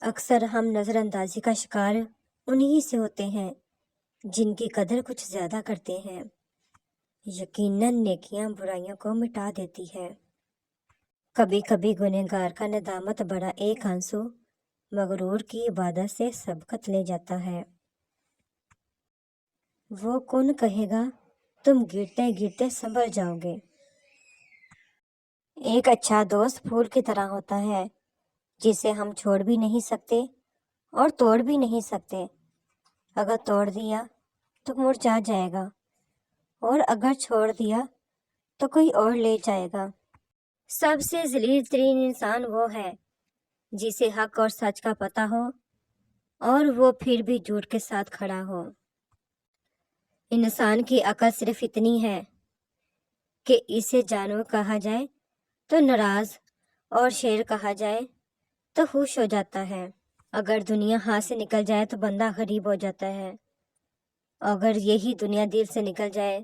اکثر ہم نظر اندازی کا شکار انہی سے ہوتے ہیں جن کی قدر کچھ زیادہ کرتے ہیں۔ یقیناً نیکیاں برائیوں کو مٹا دیتی ہے۔ کبھی کبھی گنہگار کا ندامت بڑا ایک آنسو مغرور کی عبادت سے سبقت لے جاتا ہے۔ وہ کون کہے گا تم گرتے گرتے سنبھل جاؤ گے۔ ایک اچھا دوست پھول کی طرح ہوتا ہے جسے ہم چھوڑ بھی نہیں سکتے اور توڑ بھی نہیں سکتے۔ اگر توڑ دیا تو مرجھا جائے گا اور اگر چھوڑ دیا تو کوئی اور لے جائے گا۔ سب سے ذلیل ترین انسان وہ ہے جسے حق اور سچ کا پتہ ہو اور وہ پھر بھی جھوٹ کے ساتھ کھڑا ہو۔ انسان کی عقل صرف اتنی ہے کہ اسے جانور کہا جائے تو ناراض اور شیر کہا جائے تو خوش ہو جاتا ہے۔ اگر دنیا ہاتھ سے نکل جائے تو بندہ غریب ہو جاتا ہے۔ اگر یہی دنیا دل سے نکل جائے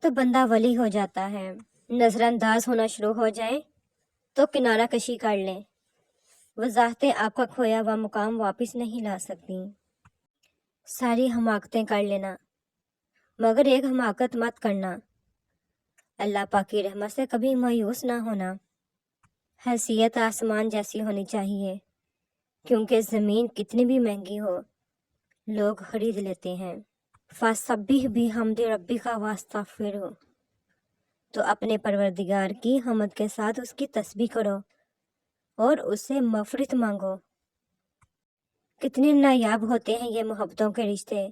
تو بندہ ولی ہو جاتا ہے۔ نظر انداز ہونا شروع ہو جائے تو کنارہ کشی کر لیں۔ وضاحتیں آپ کا کھویا ہوا مقام واپس نہیں لا سکتی۔ ساری حماقتیں کر لینا مگر ایک حماقت مت کرنا۔ اللہ پاک کی رحمت سے کبھی مایوس نہ ہونا۔ حیثیت آسمان جیسی ہونی چاہیے، کیونکہ زمین کتنی بھی مہنگی ہو لوگ خرید لیتے ہیں۔ فَسَبِّحْ بِحَمْدِ رَبِّكَ وَاسْتَغْفِرْهُ، تو اپنے پروردگار کی حمد کے ساتھ اس کی تسبیح کرو اور اس سے مغفرت مانگو۔ کتنے نایاب ہوتے ہیں یہ محبتوں کے رشتے،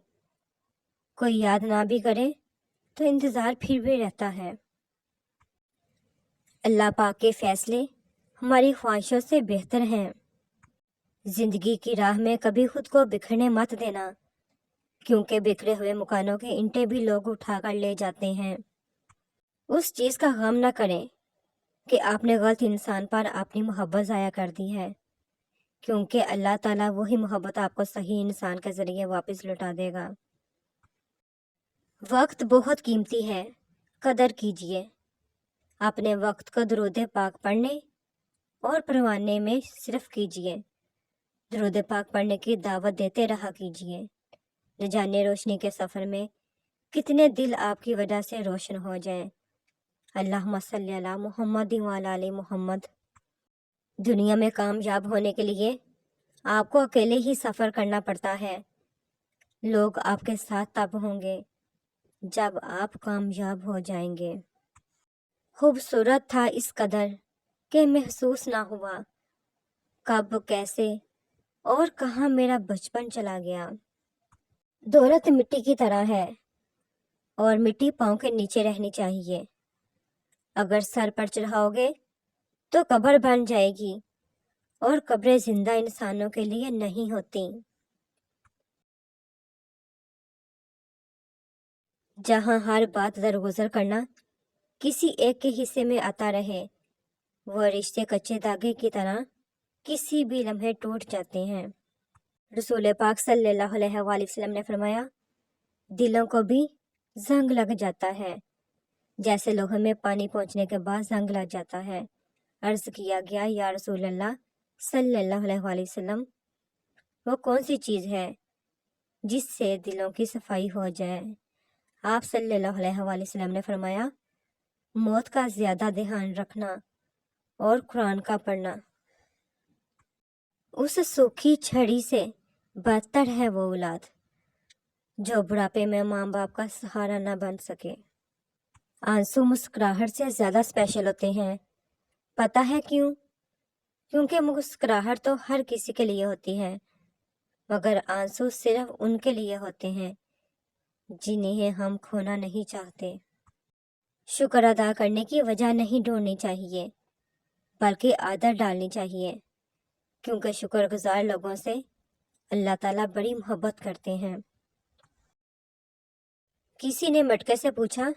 کوئی یاد نہ بھی کرے تو انتظار پھر بھی رہتا ہے۔ اللہ پاک کے فیصلے ہماری خواہشوں سے بہتر ہیں۔ زندگی کی راہ میں کبھی خود کو بکھرنے مت دینا، کیونکہ بکھرے ہوئے مکانوں کے اینٹیں بھی لوگ اٹھا کر لے جاتے ہیں۔ اس چیز کا غم نہ کریں کہ آپ نے غلط انسان پر اپنی محبت ضائع کر دی ہے، کیونکہ اللہ تعالیٰ وہی محبت آپ کو صحیح انسان کے ذریعے واپس لوٹا دے گا۔ وقت بہت قیمتی ہے، قدر کیجئے۔ اپنے وقت کو درود پاک پڑھنے اور پروانے میں صرف کیجئے۔ درود پاک پڑھنے کی دعوت دیتے رہا کیجئے، نہ جانے روشنی کے سفر میں کتنے دل آپ کی وجہ سے روشن ہو جائیں۔ اللہم صلی علی محمد وعلی آل محمد۔ دنیا میں کامیاب ہونے کے لیے آپ کو اکیلے ہی سفر کرنا پڑتا ہے۔ لوگ آپ کے ساتھ تب ہوں گے جب آپ کامیاب ہو جائیں گے۔ خوبصورت تھا اس قدر کہ محسوس نہ ہوا، کب کیسے اور کہاں میرا بچپن چلا گیا۔ دولت مٹی کی طرح ہے اور مٹی پاؤں کے نیچے رہنی چاہیے۔ اگر سر پر چڑھاؤ گے تو قبر بن جائے گی، اور قبریں زندہ انسانوں کے لیے نہیں ہوتی۔ جہاں ہر بات درگزر کرنا کسی ایک کے حصے میں آتا رہے، وہ رشتے کچے دھاگے کی طرح کسی بھی لمحے ٹوٹ جاتے ہیں۔ رسول پاک صلی اللہ علیہ وآلہ وسلم نے فرمایا، دلوں کو بھی زنگ لگ جاتا ہے جیسے لوہے میں پانی پہنچنے کے بعد زنگ لگ جاتا ہے۔ عرض کیا گیا، یا رسول اللہ صلی اللہ علیہ وآلہ وسلم، وہ کون سی چیز ہے جس سے دلوں کی صفائی ہو جائے؟ آپ صلی اللہ علیہ وآلہ وسلم نے فرمایا، موت کا زیادہ دھیان رکھنا اور قرآن کا پڑھنا۔ اس سوکھی چھڑی سے بدتر ہے وہ اولاد جو بڑھاپے میں ماں باپ کا سہارا نہ بن سکے۔ آنسو مسکراہٹ سے زیادہ اسپیشل ہوتے ہیں۔ پتہ ہے کیوں؟ کیونکہ مسکراہٹ تو ہر کسی کے لیے ہوتی ہے، مگر آنسو صرف ان کے لیے ہوتے ہیں جنہیں ہم کھونا نہیں چاہتے۔ شکر ادا کرنے کی وجہ نہیں ڈھونڈنی چاہیے، بلکہ عادت ڈالنی چاہیے، کیونکہ شکر گزار لوگوں سے اللہ تعالیٰ بڑی محبت کرتے ہیں۔ کسی نے مٹکے سے پوچھا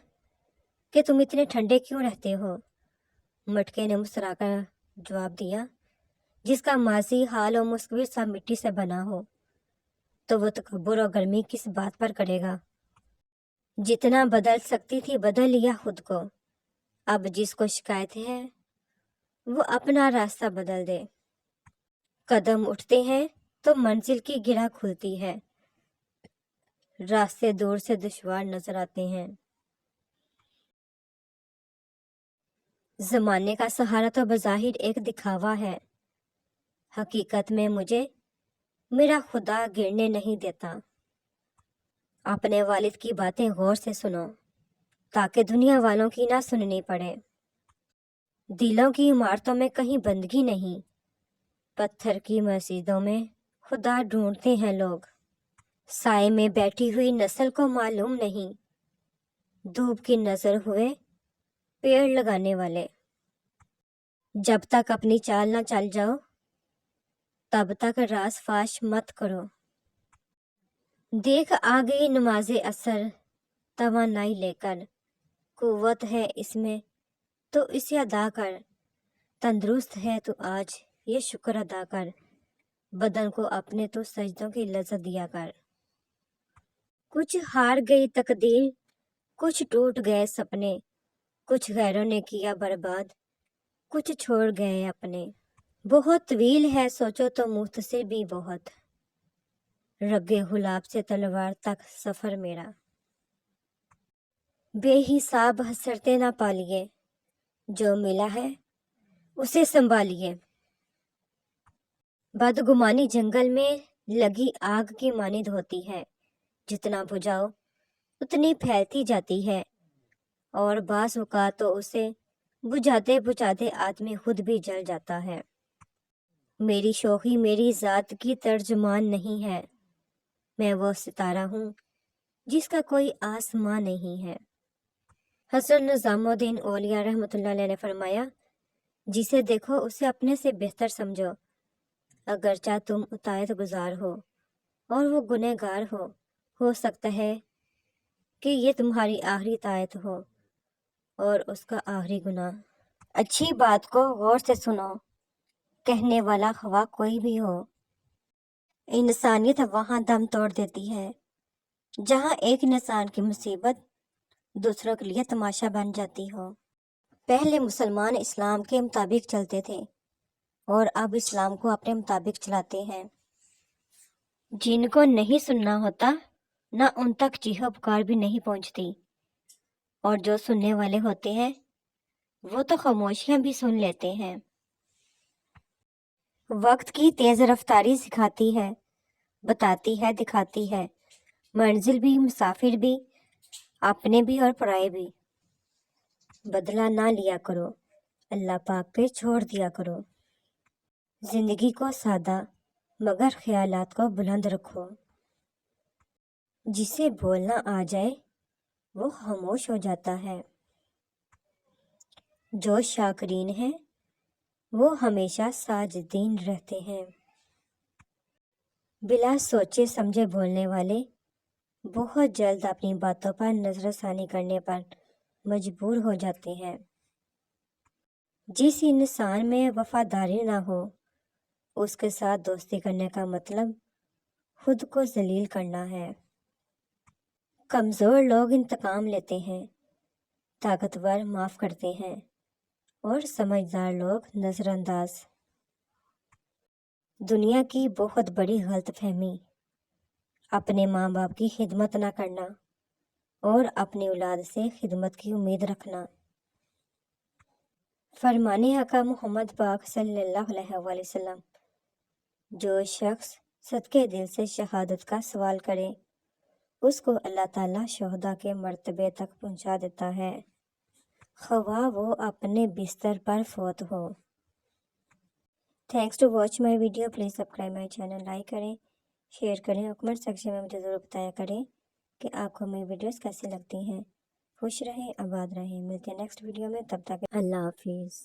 کہ تم اتنے ٹھنڈے کیوں رہتے ہو؟ مٹکے نے مسکرا کر جواب دیا، جس کا ماضی، حال اور مستقبل سب مٹی سے بنا ہو تو وہ تکبر اور گرمی کس بات پر کرے گا؟ جتنا بدل سکتی تھی بدل لیا خود کو، اب جس کو شکایت ہے وہ اپنا راستہ بدل دے۔ قدم اٹھتے ہیں تو منزل کی گرہ کھلتی ہے، راستے دور سے دشوار نظر آتے ہیں۔ زمانے کا سہارا تو بظاہر ایک دکھاوا ہے، حقیقت میں مجھے میرا خدا گرنے نہیں دیتا۔ اپنے والد کی باتیں غور سے سنو تاکہ دنیا والوں کی نہ سننی پڑے۔ دلوں کی عمارتوں میں کہیں بندگی نہیں، پتھر کی مسجدوں میں خدا ڈھونڈتے ہیں لوگ۔ سائے میں بیٹھی ہوئی نسل کو معلوم نہیں، دھوپ کی نظر ہوئے پیڑ لگانے والے۔ جب تک اپنی چال نہ چل جاؤ تب تک راز فاش مت کرو۔ دیکھ آ گئی نماز اثر توانائی لے کر، قوت ہے اس میں تو اسے ادا کر۔ تندرست ہے تو آج یہ شکر ادا کر، بدن کو اپنے تو سجدوں کی لذت دیا کر۔ کچھ ہار گئی تقدیر، کچھ ٹوٹ گئے سپنے، کچھ غیروں نے کیا برباد، کچھ چھوڑ گئے اپنے۔ بہت طویل ہے سوچو تو مختصر بھی بہت، رگے غلاب سے تلوار تک سفر میرا۔ بے حساب حسرتیں نہ پالیے، جو ملا ہے اسے سنبھالیے۔ بدگمانی جنگل میں لگی آگ کی مانند ہوتی ہے، جتنا بجھاؤ اتنی پھیلتی جاتی ہے، اور بعض اوقات تو اسے بجھاتے بجھاتے آدمی خود بھی جل جاتا ہے۔ میری شوخی میری ذات کی ترجمان نہیں ہے، میں وہ ستارہ ہوں جس کا کوئی آسمان نہیں ہے۔ حضرت نظام الدین اولیاء رحمۃ اللہ علیہ نے فرمایا، جسے دیکھو اسے اپنے سے بہتر سمجھو، اگرچہ تم اطاعت گزار ہو اور وہ گنہگار ہو سکتا ہے کہ یہ تمہاری آخری اطاعت ہو اور اس کا آخری گناہ۔ اچھی بات کو غور سے سنو، کہنے والا خواہ کوئی بھی ہو۔ انسانیت وہاں دم توڑ دیتی ہے جہاں ایک انسان کی مصیبت دوسروں کے لیے تماشا بن جاتی ہو۔ پہلے مسلمان اسلام کے مطابق چلتے تھے اور اب اسلام کو اپنے مطابق چلاتے ہیں۔ جن کو نہیں سننا ہوتا نہ ان تک چیخ پکار بھی نہیں پہنچتی، اور جو سننے والے ہوتے ہیں وہ تو خاموشیاں بھی سن لیتے ہیں۔ وقت کی تیز رفتاری سکھاتی ہے، بتاتی ہے، دکھاتی ہے، منزل بھی، مسافر بھی، اپنے بھی اور پرائے بھی۔ بدلہ نہ لیا کرو، اللہ پاک پہ چھوڑ دیا کرو۔ زندگی کو سادہ مگر خیالات کو بلند رکھو۔ جسے بولنا آ جائے وہ خاموش ہو جاتا ہے، جو شاکرین ہیں وہ ہمیشہ ساجدین رہتے ہیں۔ بلا سوچے سمجھے بولنے والے بہت جلد اپنی باتوں پر نظر ثانی کرنے پر مجبور ہو جاتے ہیں۔ جس انسان میں وفاداری نہ ہو اس کے ساتھ دوستی کرنے کا مطلب خود کو ذلیل کرنا ہے۔ کمزور لوگ انتقام لیتے ہیں، طاقتور معاف کرتے ہیں اور سمجھدار لوگ نظر انداز۔ دنیا کی بہت بڑی غلط فہمی اپنے ماں باپ کی خدمت نہ کرنا اور اپنی اولاد سے خدمت کی امید رکھنا۔ فرمانے آقا محمد پاک صلی اللہ علیہ وآلہ وسلم، جو شخص صدقے دل سے شہادت کا سوال کرے اس کو اللہ تعالیٰ شہداء کے مرتبے تک پہنچا دیتا ہے، خواہ وہ اپنے بستر پر فوت ہو۔ Thanks to watch my video, please subscribe my channel, like کریں، شیئر کریں اور کمنٹ سیکشن میں مجھے ضرور بتایا کریں کہ آپ کو میری ویڈیوز کیسی لگتی ہیں۔ خوش رہیں، آباد رہیں، ملتے ہیں نیکسٹ ویڈیو میں، تب تک اللہ حافظ۔